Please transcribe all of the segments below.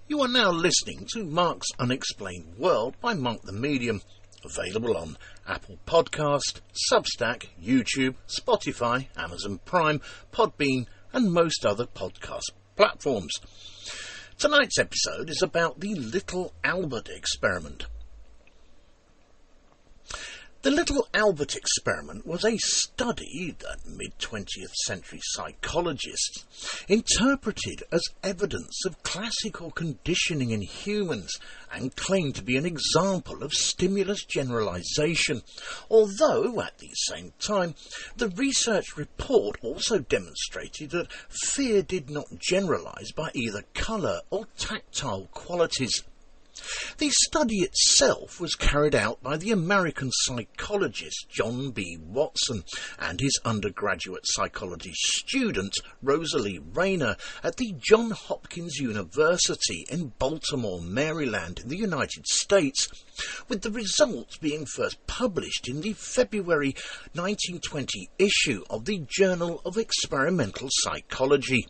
You are now listening to Mark's Unexplained World by Mark the Medium, available on Apple Podcast, Substack, YouTube, Spotify, Amazon Prime, Podbean and most other podcast platforms. Tonight's episode is about the little Albert experiment. The little Albert experiment was a study that mid-20th century psychologists interpreted as evidence of classical conditioning in humans and claimed to be an example of stimulus generalization, although at the same time the research report also demonstrated that fear did not generalize by either colour or tactile qualities. The study itself was carried out by the American psychologist John B. Watson and his undergraduate psychology student Rosalie Rayner at the Johns Hopkins University in Baltimore, Maryland in the United States, with the results being first published in the February 1920 issue of the Journal of Experimental Psychology.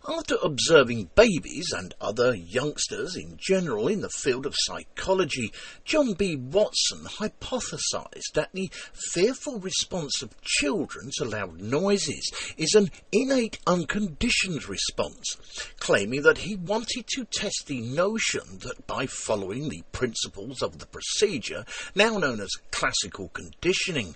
After observing babies and other youngsters in general in the field of psychology, John B. Watson hypothesized that the fearful response of children to loud noises is an innate unconditioned response, claiming that he wanted to test the notion that by following the principles of the procedure, now known as classical conditioning,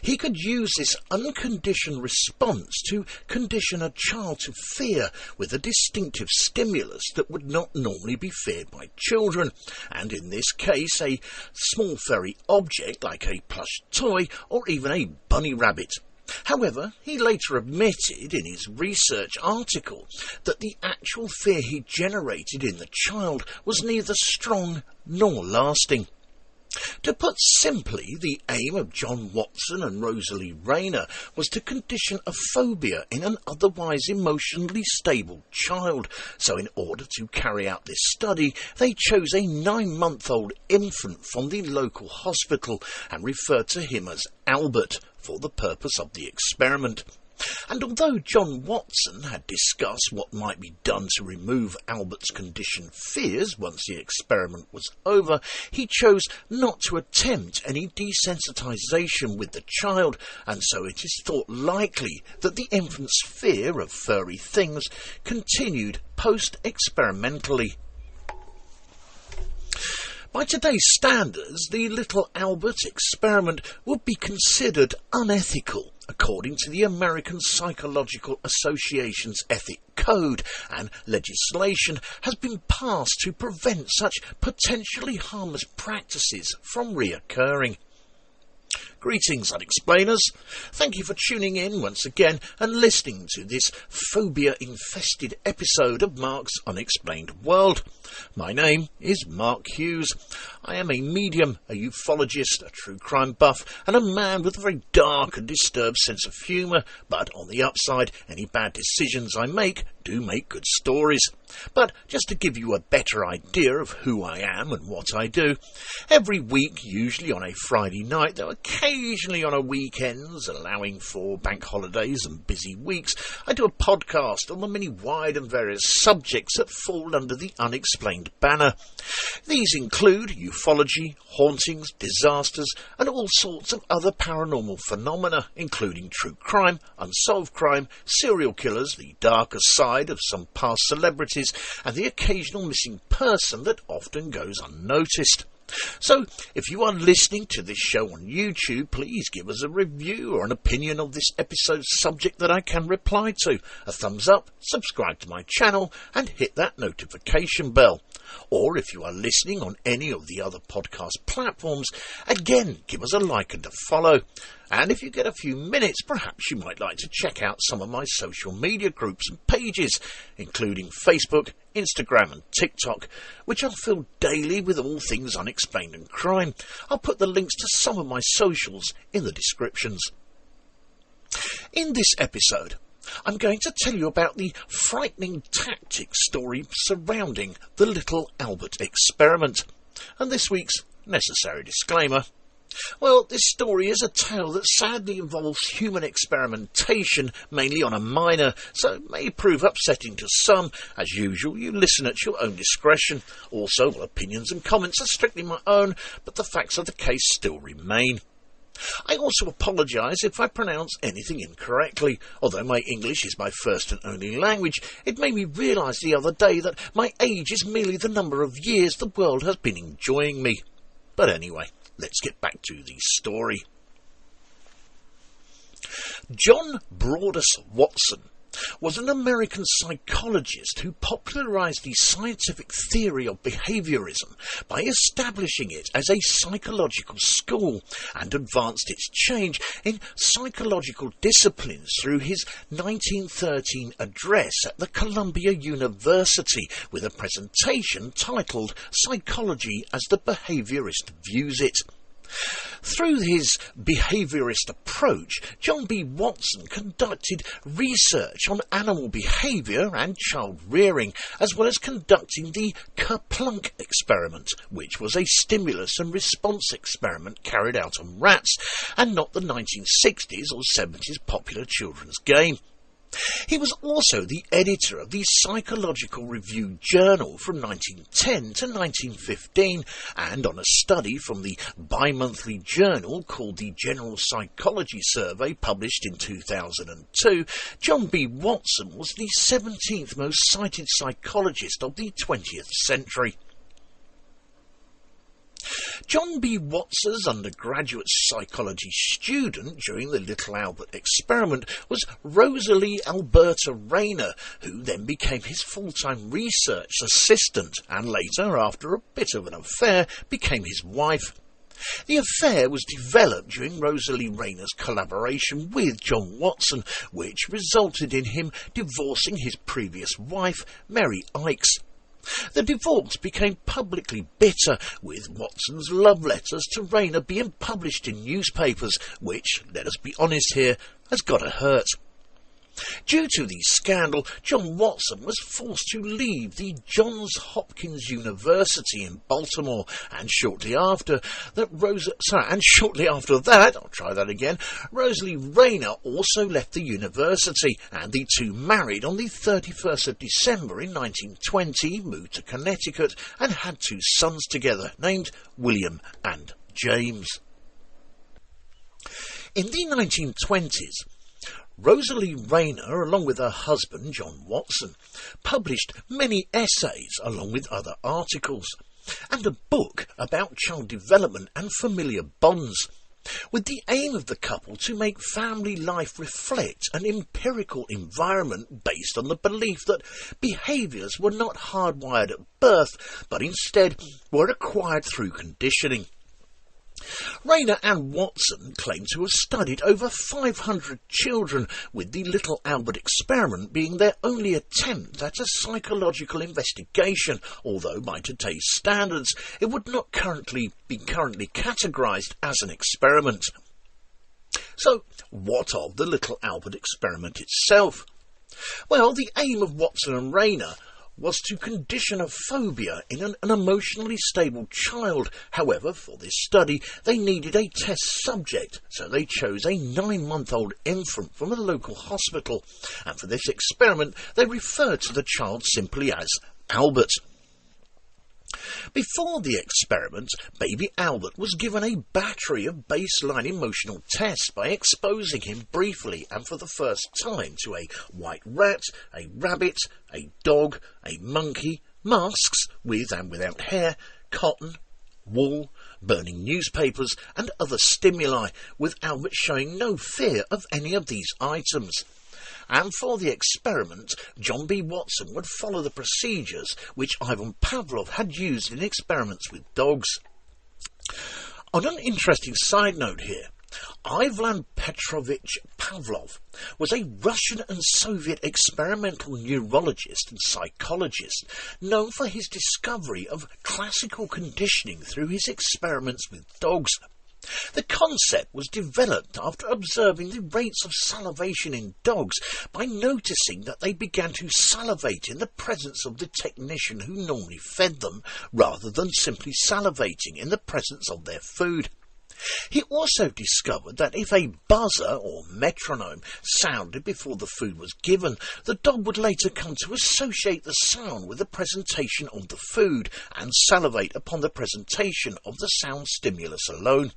he could use this unconditioned response to condition a child to fear with a distinctive stimulus that would not normally be feared by children, and in this case a small furry object like a plush toy or even a bunny rabbit. However, he later admitted in his research article that the actual fear he generated in the child was neither strong nor lasting. To put simply, the aim of John Watson and Rosalie Rayner was to condition a phobia in an otherwise emotionally stable child. So in order to carry out this study, they chose a 9-month-old infant from the local hospital and referred to him as Albert for the purpose of the experiment. And although John Watson had discussed what might be done to remove Albert's conditioned fears once the experiment was over, he chose not to attempt any desensitization with the child, and so it is thought likely that the infant's fear of furry things continued post-experimentally. By today's standards, the little Albert experiment would be considered unethical, according to the American Psychological Association's Ethic Code, and legislation has been passed to prevent such potentially harmless practices from reoccurring. Greetings, Unexplainers. Thank you for tuning in once again and listening to this phobia-infested episode of Mark's Unexplained World. My name is Mark Hughes. I am a medium, a ufologist, a true crime buff, and a man with a very dark and disturbed sense of humour, but on the upside, any bad decisions I make do make good stories. But just to give you a better idea of who I am and what I do, every week, usually on a Friday night, though occasionally on a weekends, allowing for bank holidays and busy weeks, I do a podcast on the many wide and various subjects that fall under the Unexplained banner. These include ufology, hauntings, disasters, and all sorts of other paranormal phenomena, including true crime, unsolved crime, serial killers, the darker side of some past celebrities, and the occasional missing person that often goes unnoticed. So, if you are listening to this show on YouTube, please give us a review or an opinion of this episode's subject that I can reply to. A thumbs up, subscribe to my channel, and hit that notification bell. Or if you are listening on any of the other podcast platforms, again, give us a like and a follow. And if you get a few minutes, perhaps you might like to check out some of my social media groups and pages, including Facebook, Instagram and TikTok, which are filled daily with all things unexplained and crime. I'll put the links to some of my socials in the descriptions. In this episode, I'm going to tell you about the frightening tactics story surrounding the little Albert experiment. And this week's necessary disclaimer, Well, this story is a tale that sadly involves human experimentation, mainly on a minor, so it may prove upsetting to some. As usual, you listen at your own discretion. Also, opinions and comments are strictly my own, but the facts of the case still remain. I also apologise if I pronounce anything incorrectly. Although my English is my first and only language, it made me realise the other day that my age is merely the number of years the world has been enjoying me. But anyway, let's get back to the story. John Broadus Watson was an American psychologist who popularised the scientific theory of behaviourism by establishing it as a psychological school and advanced its change in psychological disciplines through his 1913 address at the Columbia University with a presentation titled Psychology as the Behaviourist Views It. Through his behaviourist approach, John B. Watson conducted research on animal behaviour and child rearing, as well as conducting the Kerplunk experiment, which was a stimulus and response experiment carried out on rats, and not the 1960s or 70s popular children's game. He was also the editor of the Psychological Review Journal from 1910 to 1915, and on a study from the bi-monthly journal called the General Psychology Survey, published in 2002, John B. Watson was the 17th most cited psychologist of the 20th century. John B. Watson's undergraduate psychology student during the Little Albert Experiment was Rosalie Alberta Rayner, who then became his full-time research assistant and later, after a bit of an affair, became his wife. The affair was developed during Rosalie Rayner's collaboration with John Watson, which resulted in him divorcing his previous wife, Mary Ikes. The divorce became publicly bitter, with Watson's love letters to Rayner being published in newspapers, which, let us be honest here, has got to hurt. Due to the scandal, John Watson was forced to leave the Johns Hopkins University in Baltimore, and shortly after that, Rosalie Rayner also left the university, and the two married on the 31st of December in 1920, moved to Connecticut, and had two sons together, named William and James. In the 1920s, Rosalie Rayner, along with her husband, John Watson, published many essays along with other articles, and a book about child development and familiar bonds, with the aim of the couple to make family life reflect an empirical environment based on the belief that behaviours were not hardwired at birth, but instead were acquired through conditioning. Rayner and Watson claim to have studied over 500 children, with the Little Albert Experiment being their only attempt at a psychological investigation, although by today's standards it would not be currently categorised as an experiment. So, what of the Little Albert Experiment itself? Well, the aim of Watson and Rayner was to condition a phobia in an emotionally stable child. However, for this study, they needed a test subject, so they chose a 9-month-old infant from a local hospital, and for this experiment, they referred to the child simply as Albert. Before the experiment, baby Albert was given a battery of baseline emotional tests by exposing him briefly and for the first time to a white rat, a rabbit, a dog, a monkey, masks with and without hair, cotton, wool, burning newspapers and other stimuli, with Albert showing no fear of any of these items. And for the experiment, John B. Watson would follow the procedures which Ivan Pavlov had used in experiments with dogs. On an interesting side note here, Ivan Petrovich Pavlov was a Russian and Soviet experimental neurologist and psychologist known for his discovery of classical conditioning through his experiments with dogs. The concept was developed after observing the rates of salivation in dogs by noticing that they began to salivate in the presence of the technician who normally fed them, rather than simply salivating in the presence of their food. He also discovered that if a buzzer or metronome sounded before the food was given, the dog would later come to associate the sound with the presentation of the food and salivate upon the presentation of the sound stimulus alone.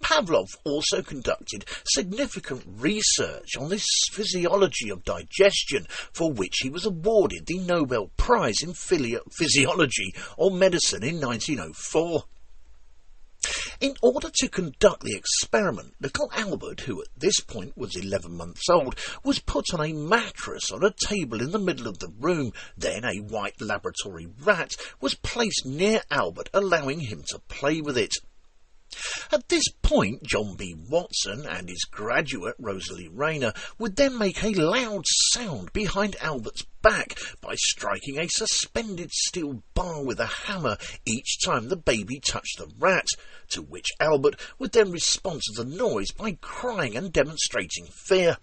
Pavlov also conducted significant research on the physiology of digestion, for which he was awarded the Nobel Prize in Physiology or Medicine in 1904. In order to conduct the experiment, little Albert, who at this point was 11 months old, was put on a mattress on a table in the middle of the room. Then a white laboratory rat was placed near Albert, allowing him to play with it. At this point, John B. Watson and his graduate, Rosalie Rayner, would then make a loud sound behind Albert's back by striking a suspended steel bar with a hammer each time the baby touched the rat, to which Albert would then respond to the noise by crying and demonstrating fear.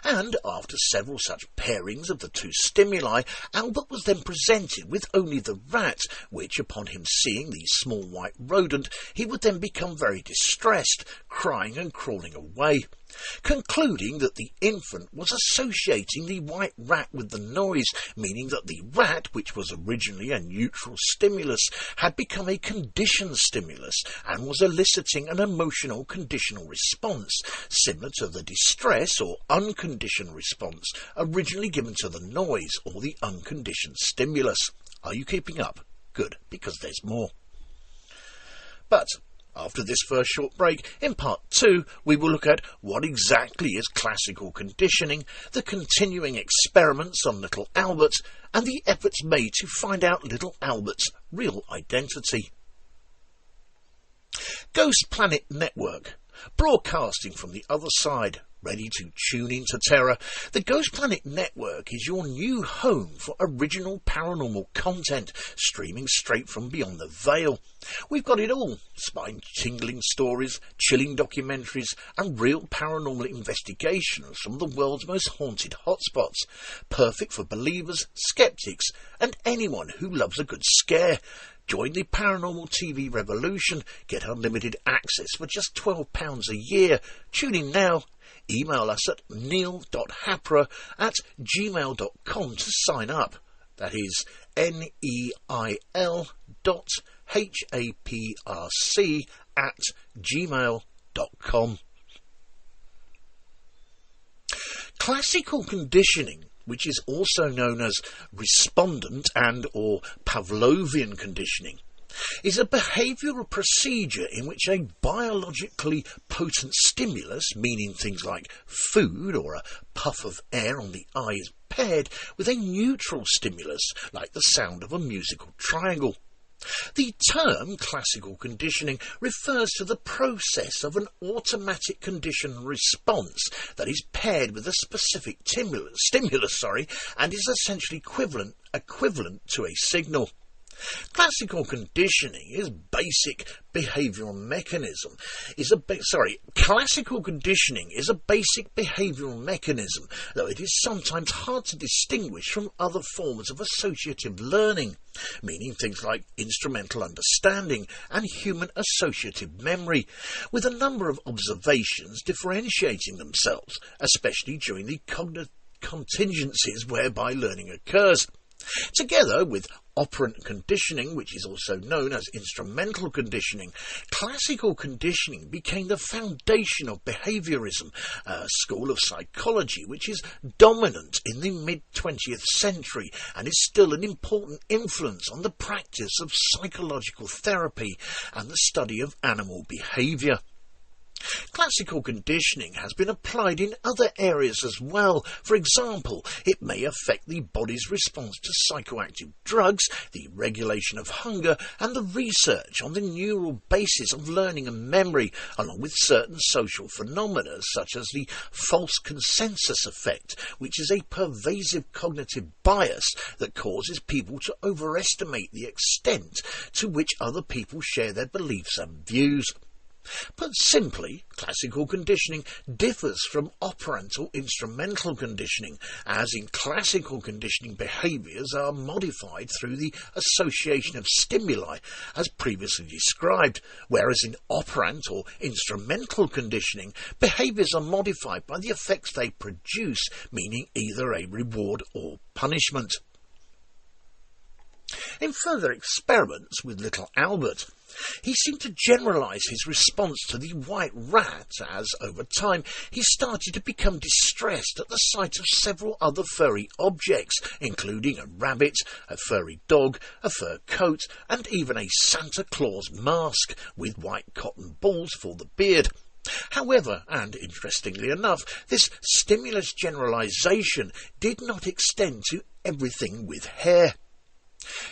And after several such pairings of the two stimuli, Albert was then presented with only the rat, which, upon him seeing the small white rodent, he would then become very distressed, crying and crawling away. Concluding that the infant was associating the white rat with the noise, meaning that the rat, which was originally a neutral stimulus, had become a conditioned stimulus and was eliciting an emotional conditional response, similar to the distress or unconditioned response originally given to the noise or the unconditioned stimulus. Are you keeping up? Good, because there's more. But after this first short break, in part 2, we will look at what exactly is classical conditioning, the continuing experiments on little Albert, and the efforts made to find out little Albert's real identity. Ghost Planet Network, broadcasting from the other side. Ready to tune into terror? The Ghost Planet Network is your new home for original paranormal content, streaming straight from beyond the veil. We've got it all: spine-tingling stories, chilling documentaries, and real paranormal investigations from the world's most haunted hotspots. Perfect for believers, skeptics, and anyone who loves a good scare. Join the Paranormal TV revolution. Get unlimited access for just £12 a year. Tune in now. Email us at neil.hapra@gmail.com to sign up. That is neil.haprc@gmail.com. Classical conditioning, which is also known as respondent and or Pavlovian conditioning, is a behavioural procedure in which a biologically potent stimulus, meaning things like food or a puff of air on the eye, is paired with a neutral stimulus, like the sound of a musical triangle. The term classical conditioning refers to the process of an automatic conditioned response that is paired with a specific stimulus, and is essentially equivalent to a signal. Classical conditioning is a basic behavioural mechanism, though it is sometimes hard to distinguish from other forms of associative learning, meaning things like instrumental understanding and human associative memory, with a number of observations differentiating themselves, especially during the contingencies whereby learning occurs. Together with operant conditioning, which is also known as instrumental conditioning, classical conditioning became the foundation of behaviorism, a school of psychology which is dominant in the mid-20th century and is still an important influence on the practice of psychological therapy and the study of animal behaviour. Classical conditioning has been applied in other areas as well. For example, it may affect the body's response to psychoactive drugs, the regulation of hunger, and the research on the neural basis of learning and memory, along with certain social phenomena such as the false consensus effect, which is a pervasive cognitive bias that causes people to overestimate the extent to which other people share their beliefs and views. Put simply, classical conditioning differs from operant or instrumental conditioning, as in classical conditioning behaviours are modified through the association of stimuli, as previously described, whereas in operant or instrumental conditioning, behaviours are modified by the effects they produce, meaning either a reward or punishment. In further experiments with little Albert, he seemed to generalise his response to the white rat as, over time, he started to become distressed at the sight of several other furry objects, including a rabbit, a furry dog, a fur coat, and even a Santa Claus mask with white cotton balls for the beard. However, and interestingly enough, this stimulus generalisation did not extend to everything with hair.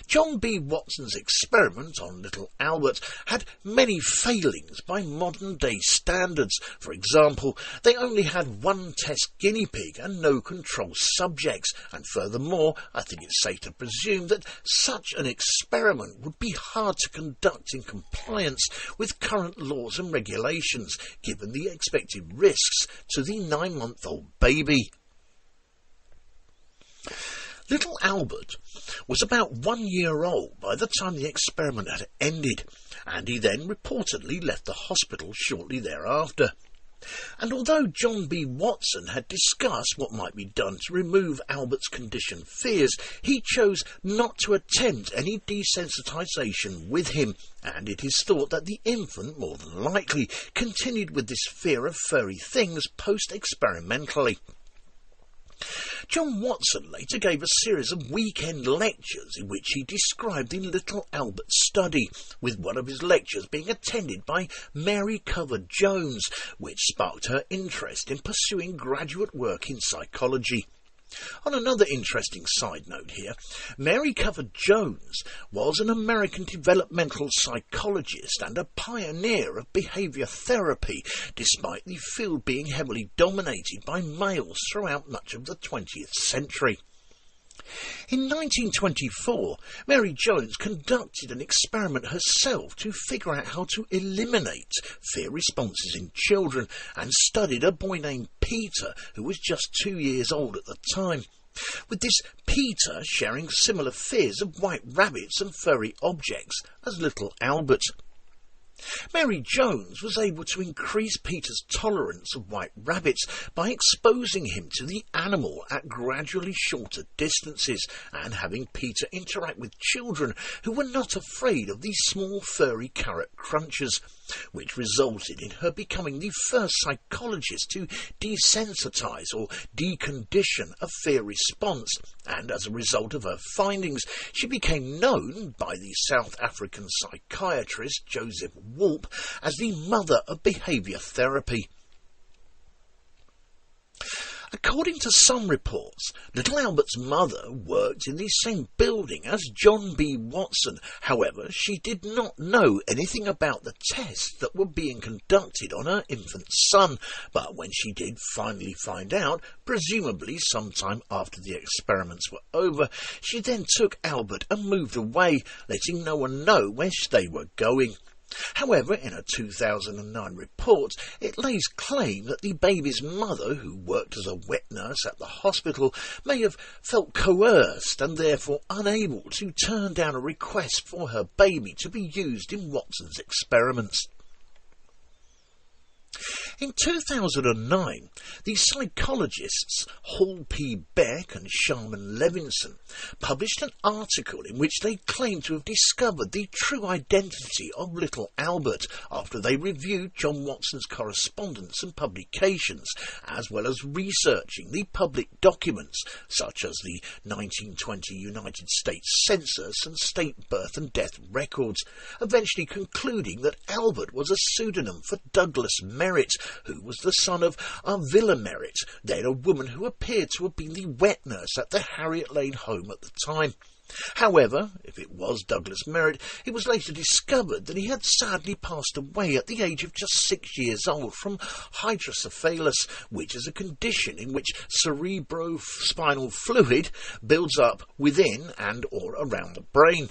John B. Watson's experiment on little Albert had many failings by modern-day standards. For example, they only had one test guinea pig and no control subjects, and furthermore, I think it's safe to presume that such an experiment would be hard to conduct in compliance with current laws and regulations, given the expected risks to the 9-month-old baby. Little Albert was about 1 year old by the time the experiment had ended, and he then reportedly left the hospital shortly thereafter. And although John B. Watson had discussed what might be done to remove Albert's conditioned fears, he chose not to attempt any desensitisation with him, and it is thought that the infant more than likely continued with this fear of furry things post-experimentally. John Watson later gave a series of weekend lectures in which he described the little Albert study, with one of his lectures being attended by Mary Cover-Jones, which sparked her interest in pursuing graduate work in psychology. On another interesting side note here, Mary Cover-Jones was an American developmental psychologist and a pioneer of behaviour therapy, despite the field being heavily dominated by males throughout much of the 20th century. In 1924, Mary Jones conducted an experiment herself to figure out how to eliminate fear responses in children, and studied a boy named Peter, who was just 2 years old at the time, with this Peter sharing similar fears of white rabbits and furry objects as little Albert. Mary Jones was able to increase Peter's tolerance of white rabbits by exposing him to the animal at gradually shorter distances, and having Peter interact with children who were not afraid of these small furry carrot crunchers, which resulted in her becoming the first psychologist to desensitise or decondition a fear response, and as a result of her findings she became known by the South African psychiatrist Joseph Wolpe as the mother of behaviour therapy. According to some reports, little Albert's mother worked in the same building as John B. Watson. However, she did not know anything about the tests that were being conducted on her infant son, but when she did finally find out, presumably sometime after the experiments were over, she then took Albert and moved away, letting no one know where they were going. However, in a 2009 report, it lays claim that the baby's mother, who worked as a wet nurse at the hospital, may have felt coerced and therefore unable to turn down a request for her baby to be used in Watson's experiments. In 2009, the psychologists Hall P. Beck and Sharman Levinson published an article in which they claimed to have discovered the true identity of little Albert after they reviewed John Watson's correspondence and publications, as well as researching the public documents such as the 1920 United States Census and state birth and death records, eventually concluding that Albert was a pseudonym for Douglas Merritt, who was the son of Arvilla Merritt, then a woman who appeared to have been the wet nurse at the Harriet Lane home at the time. However, if it was Douglas Merritt, it was later discovered that he had sadly passed away at the age of just 6 years old from hydrocephalus, which is a condition in which cerebrospinal fluid builds up within and or around the brain.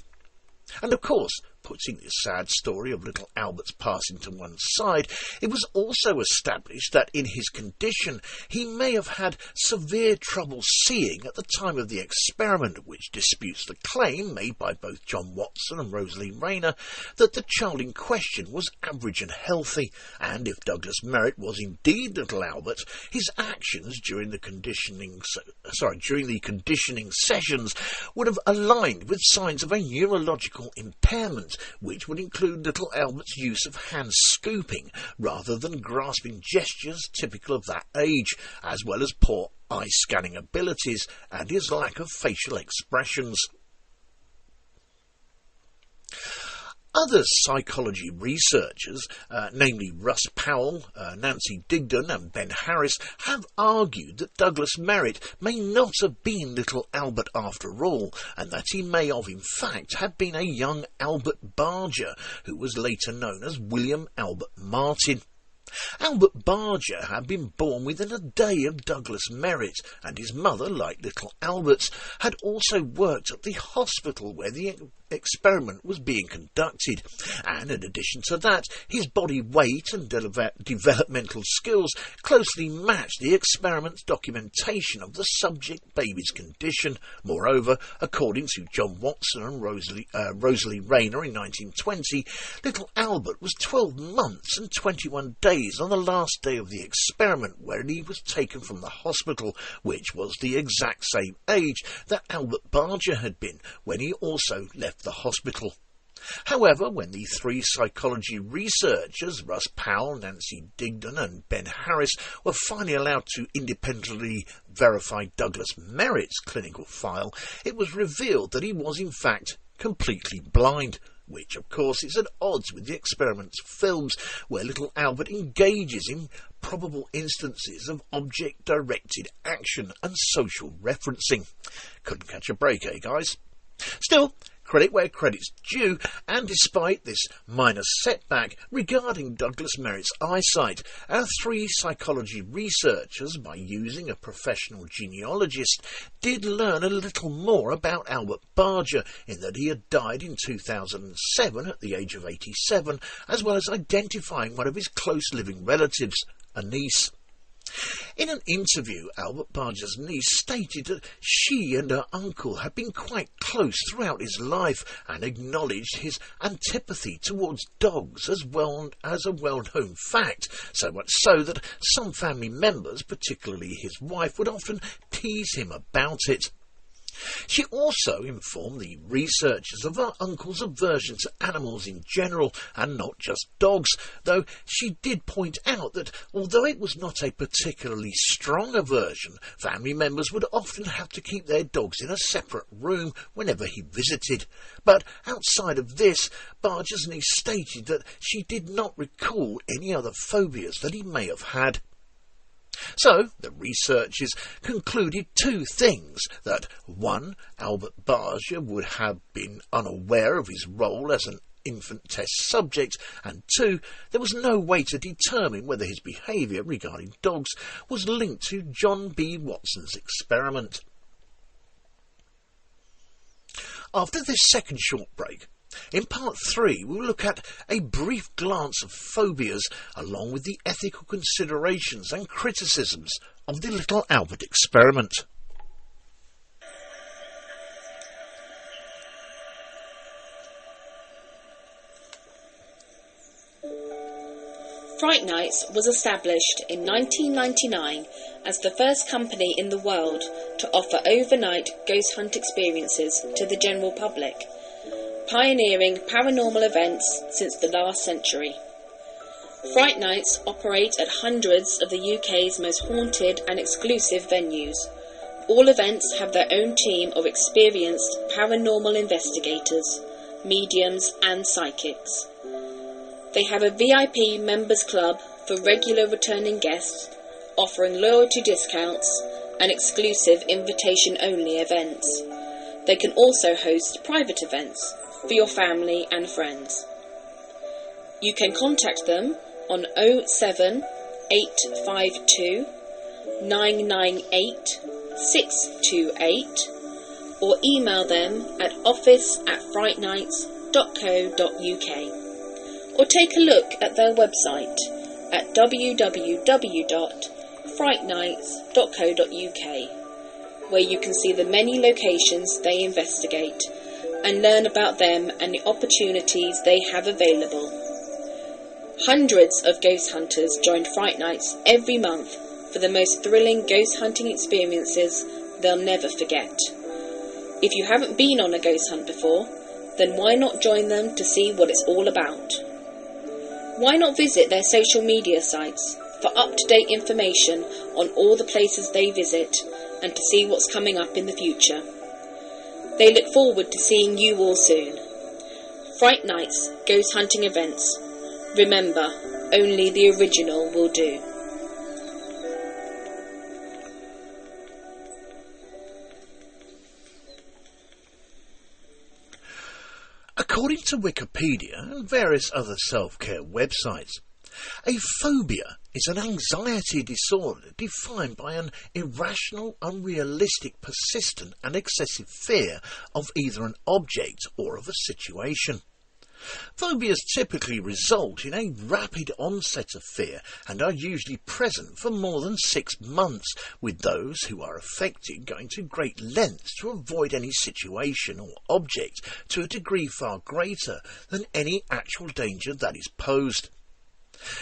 And of course, putting the sad story of little Albert's passing to one side, it was also established that in his condition he may have had severe trouble seeing at the time of the experiment, which disputes the claim made by both John Watson and Rosalie Rayner that the child in question was average and healthy, and if Douglas Merritt was indeed little Albert, his actions during the conditioning sessions would have aligned with signs of a neurological impairment, which would include little Albert's use of hand scooping rather than grasping gestures typical of that age, as well as poor eye scanning abilities and his lack of facial expressions. Other psychology researchers, namely Russ Powell, Nancy Digdon and Ben Harris, have argued that Douglas Merritt may not have been little Albert after all, and that he may have in fact have been a young Albert Barger, who was later known as William Albert Martin. Albert Barger had been born within a day of Douglas Merritt, and his mother, like little Albert's, had also worked at the hospital where the experiment was being conducted, and in addition to that, his body weight and developmental skills closely matched the experiment's documentation of the subject baby's condition. Moreover, according to John Watson and Rosalie Rayner in 1920, little Albert was 12 months and 21 days on the last day of the experiment, when he was taken from the hospital, which was the exact same age that Albert Barger had been when he also left the hospital. However, when the three psychology researchers, Russ Powell, Nancy Digdon and Ben Harris, were finally allowed to independently verify Douglas Merritt's clinical file, it was revealed that he was in fact completely blind, which of course is at odds with the experiment's films, where little Albert engages in probable instances of object-directed action and social referencing. Couldn't catch a break, eh guys? Still, credit where credit's due, and despite this minor setback regarding Douglas Merritt's eyesight, our three psychology researchers, by using a professional genealogist, did learn a little more about Albert Barger, in that he had died in 2007 at the age of 87, as well as identifying one of his close living relatives, a niece. In an interview, Albert Barger's niece stated that she and her uncle had been quite close throughout his life, and acknowledged his antipathy towards dogs as well as a well-known fact, so much so that some family members, particularly his wife, would often tease him about it. She also informed the researchers of her uncle's aversion to animals in general, and not just dogs, though she did point out that although it was not a particularly strong aversion, family members would often have to keep their dogs in a separate room whenever he visited. But outside of this, Barger's niece stated that she did not recall any other phobias that he may have had. So, the researchers concluded two things: that 1. Albert Barger would have been unaware of his role as an infant test subject, and 2. there was no way to determine whether his behaviour regarding dogs was linked to John B. Watson's experiment. After this second short break, in part 3, we will look at a brief glance of phobias, along with the ethical considerations and criticisms of the little Albert experiment. Fright Nights was established in 1999 as the first company in the world to offer overnight ghost hunt experiences to the general public, pioneering paranormal events since the last century. Fright Nights operate at hundreds of the UK's most haunted and exclusive venues. All events have their own team of experienced paranormal investigators, mediums and psychics. They have a VIP members club for regular returning guests, offering loyalty discounts and exclusive invitation-only events. They can also host private events for your family and friends. You can contact them on 07 852 998 628 or email them at office@frightnights.co.uk. or take a look at their website at www.frightnights.co.uk, where you can see the many locations they investigate and learn about them and the opportunities they have available. Hundreds of ghost hunters join Fright Nights every month for the most thrilling ghost hunting experiences they'll never forget. If you haven't been on a ghost hunt before, then why not join them to see what it's all about? Why not visit their social media sites for up-to-date information on all the places they visit and to see what's coming up in the future? They look forward to seeing you all soon. Fright Nights Ghost Hunting Events. Remember, only the original will do. According to Wikipedia and various other self-care websites, a phobia is an anxiety disorder defined by an irrational, unrealistic, persistent and excessive fear of either an object or of a situation. Phobias typically result in a rapid onset of fear and are usually present for more than 6 months, with those who are affected going to great lengths to avoid any situation or object to a degree far greater than any actual danger that is posed.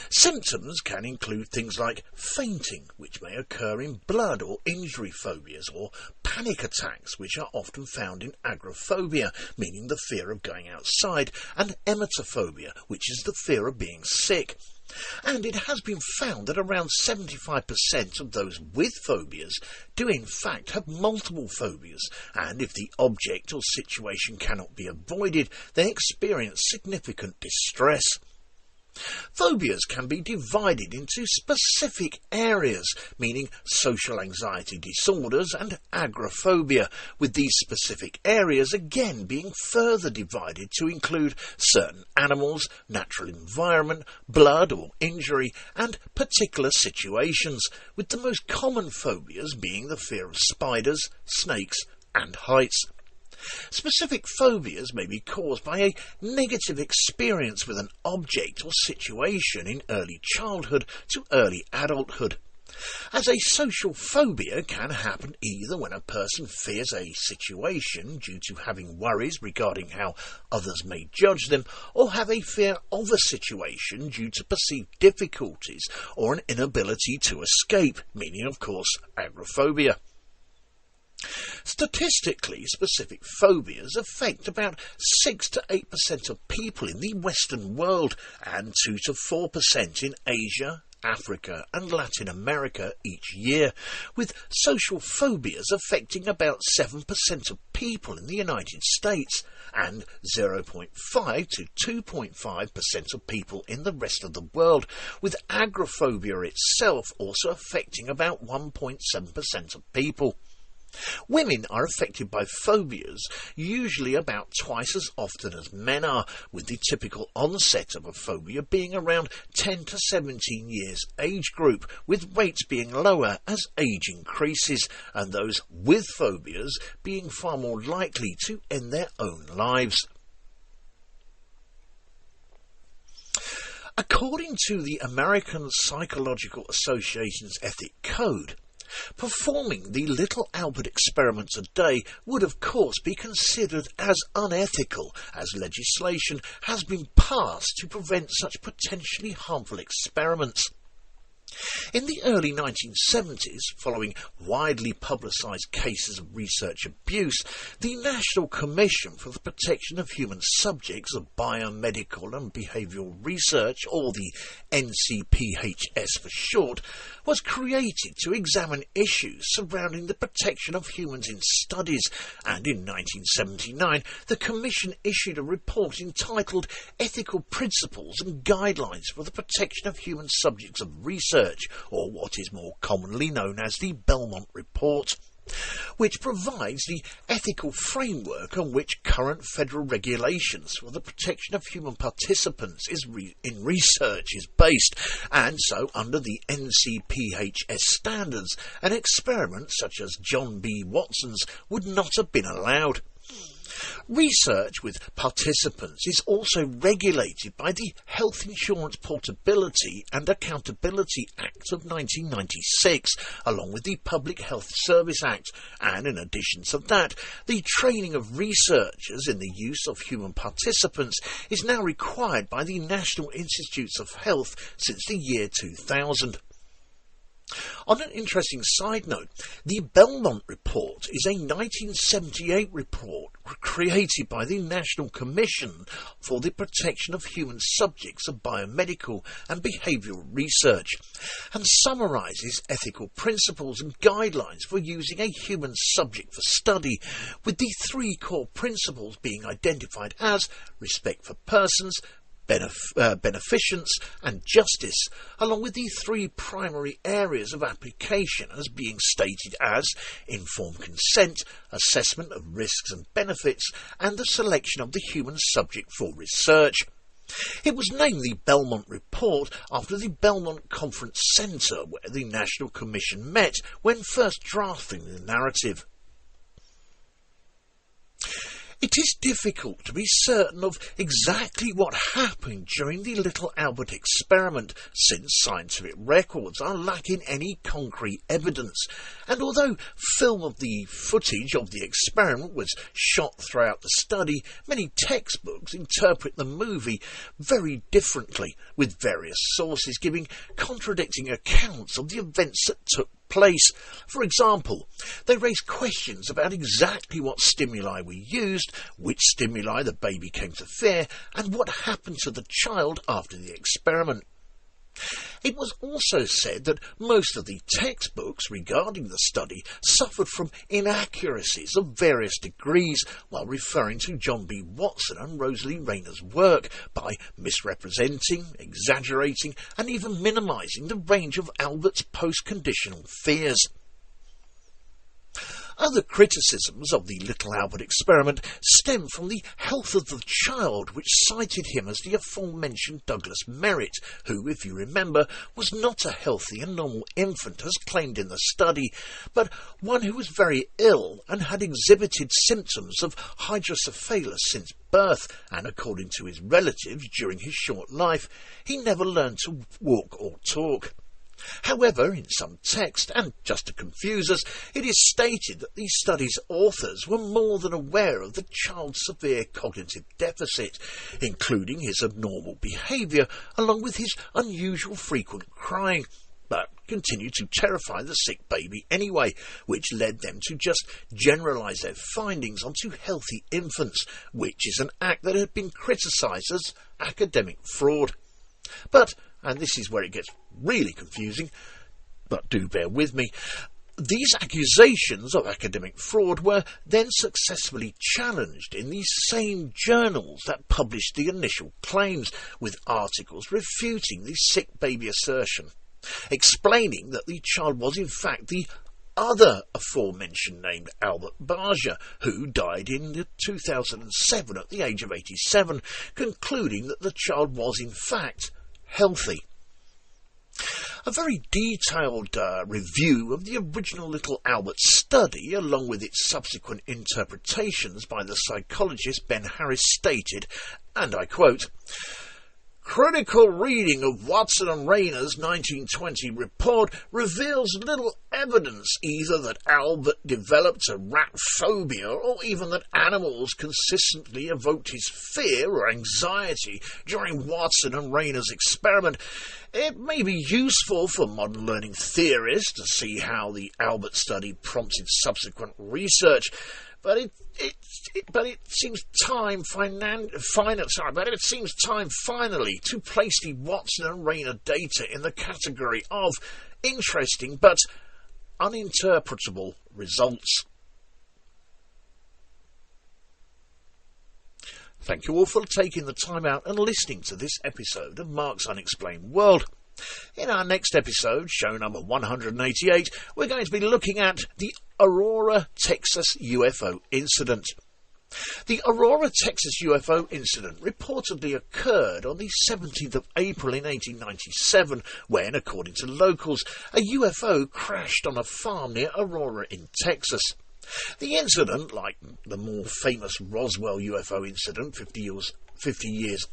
Symptoms can include things like fainting, which may occur in blood or injury phobias, or panic attacks, which are often found in agoraphobia, meaning the fear of going outside, and emetophobia, which is the fear of being sick. And it has been found that around 75% of those with phobias do in fact have multiple phobias, and if the object or situation cannot be avoided, they experience significant distress. Phobias can be divided into specific areas, meaning social anxiety disorders and agoraphobia, with these specific areas again being further divided to include certain animals, natural environment, blood or injury, and particular situations, with the most common phobias being the fear of spiders, snakes, and heights. Specific phobias may be caused by a negative experience with an object or situation in early childhood to early adulthood. As a social phobia can happen either when a person fears a situation due to having worries regarding how others may judge them, or have a fear of a situation due to perceived difficulties or an inability to escape, meaning of course agoraphobia. Statistically, specific phobias affect about 6 to 8% of people in the Western world and 2 to 4% in Asia, Africa and Latin America each year, with social phobias affecting about 7% of people in the United States and 0.5 to 2.5% of people in the rest of the world, with agoraphobia itself also affecting about 1.7% of people. Women are affected by phobias usually about twice as often as men are, with the typical onset of a phobia being around 10 to 17 years age group, with rates being lower as age increases, and those with phobias being far more likely to end their own lives. According to the American Psychological Association's Ethic Code, performing the little Albert experiments a day would of course be considered as unethical, as legislation has been passed to prevent such potentially harmful experiments. In the early 1970s, following widely publicised cases of research abuse, the National Commission for the Protection of Human Subjects of Biomedical and Behavioural Research, or the NCPHS for short, was created to examine issues surrounding the protection of humans in studies, and in 1979 the Commission issued a report entitled Ethical Principles and Guidelines for the Protection of Human Subjects of Research, or what is more commonly known as the Belmont Report, which provides the ethical framework on which current federal regulations for the protection of human participants in research is based, and so under the NCPHS standards, an experiment such as John B. Watson's would not have been allowed. Research with participants is also regulated by the Health Insurance Portability and Accountability Act of 1996, along with the Public Health Service Act, and in addition to that, the training of researchers in the use of human participants is now required by the National Institutes of Health since the year 2000. On an interesting side note, the Belmont Report is a 1978 report created by the National Commission for the Protection of Human Subjects of Biomedical and Behavioural Research, and summarises ethical principles and guidelines for using a human subject for study, with the three core principles being identified as respect for persons, beneficence and justice, along with the three primary areas of application as being stated as informed consent, assessment of risks and benefits, and the selection of the human subject for research. It was named the Belmont Report after the Belmont Conference Centre where the National Commission met when first drafting the narrative. It is difficult to be certain of exactly what happened during the little Albert experiment, since scientific records are lacking any concrete evidence, and although film of the footage of the experiment was shot throughout the study, many textbooks interpret the movie very differently, with various sources giving contradicting accounts of the events that took place. For example, they raise questions about exactly what stimuli were used, which stimuli the baby came to fear, and what happened to the child after the experiment. It was also said that most of the textbooks regarding the study suffered from inaccuracies of various degrees, while referring to John B. Watson and Rosalie Rayner's work by misrepresenting, exaggerating, and even minimising the range of Albert's post-conditional fears. Other criticisms of the little Albert experiment stem from the health of the child, which cited him as the aforementioned Douglas Merritt, who, if you remember, was not a healthy and normal infant as claimed in the study, but one who was very ill and had exhibited symptoms of hydrocephalus since birth, and according to his relatives during his short life, he never learned to walk or talk. However, in some text, and just to confuse us, it is stated that the study's authors were more than aware of the child's severe cognitive deficit, including his abnormal behaviour, along with his unusual frequent crying, but continued to terrify the sick baby anyway, which led them to just generalise their findings onto healthy infants, which is an act that had been criticised as academic fraud. But, and this is where it gets really confusing, but do bear with me, these accusations of academic fraud were then successfully challenged in the same journals that published the initial claims, with articles refuting the sick baby assertion, explaining that the child was in fact the other aforementioned named Albert Barger, who died in 2007 at the age of 87, concluding that the child was in fact healthy. A very detailed review of the original little Albert study, along with its subsequent interpretations by the psychologist Ben Harris, stated, and I quote, "Critical reading of Watson and Rayner's 1920 report reveals little evidence either that Albert developed a rat phobia or even that animals consistently evoked his fear or anxiety during Watson and Rayner's experiment. It may be useful for modern learning theorists to see how the Albert study prompted subsequent research, but it seems time finally to place the Watson and Rayner data in the category of interesting but uninterpretable results." Thank you all for taking the time out and listening to this episode of Mark's Unexplained World. In our next episode, show number 188, we're going to be looking at the Aurora, Texas UFO incident. The Aurora, Texas UFO incident reportedly occurred on the 17th of April in 1897 when, according to locals, a UFO crashed on a farm near Aurora in Texas. The incident, like the more famous Roswell UFO incident 50 years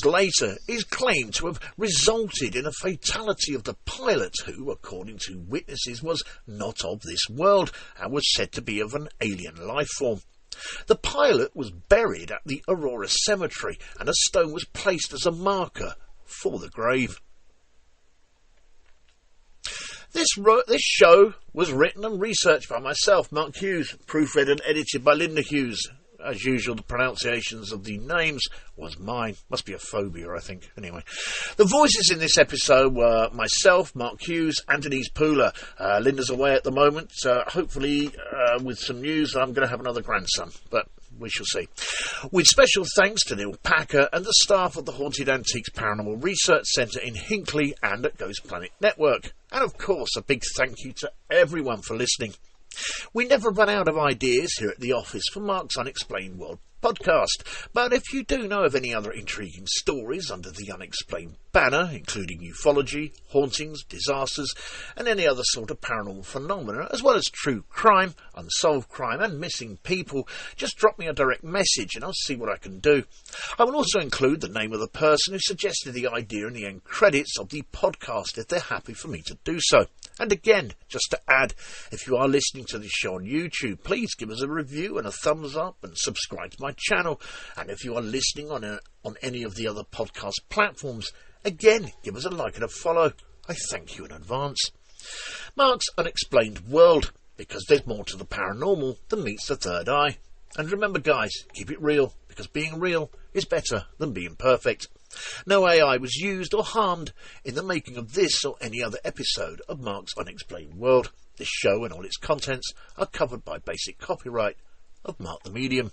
later, is claimed to have resulted in a fatality of the pilot who, according to witnesses, was not of this world and was said to be of an alien life form. The pilot was buried at the Aurora Cemetery and a stone was placed as a marker for the grave. This show was written and researched by myself, Mark Hughes, proofread and edited by Linda Hughes. As usual, the pronunciations of the names was mine. Must be a phobia, I think. Anyway, the voices in this episode were myself, Mark Hughes, and Denise Poolar. Linda's away at the moment, hopefully with some news I'm going to have another grandson, but we shall see. With special thanks to Neil Packer and the staff of the Haunted Antiques Paranormal Research Centre in Hinckley and at Ghost Planet Network. And of course, a big thank you to everyone for listening. We never run out of ideas here at the office for Mark's Unexplained World podcast, but if you do know of any other intriguing stories under the Unexplained banner, including ufology, hauntings, disasters, and any other sort of paranormal phenomena, as well as true crime, unsolved crime, and missing people, just drop me a direct message and I'll see what I can do. I will also include the name of the person who suggested the idea in the end credits of the podcast if they're happy for me to do so. And again, just to add, if you are listening to this show on YouTube, please give us a review and a thumbs up and subscribe to my channel. And if you are listening on any of the other podcast platforms, again, give us a like and a follow. I thank you in advance. Mark's Unexplained World, because there's more to the paranormal than meets the third eye. And remember, guys, keep it real, because being real is better than being perfect. No AI was used or harmed in the making of this or any other episode of Mark's Unexplained World. This show and all its contents are covered by basic copyright of Mark the Medium.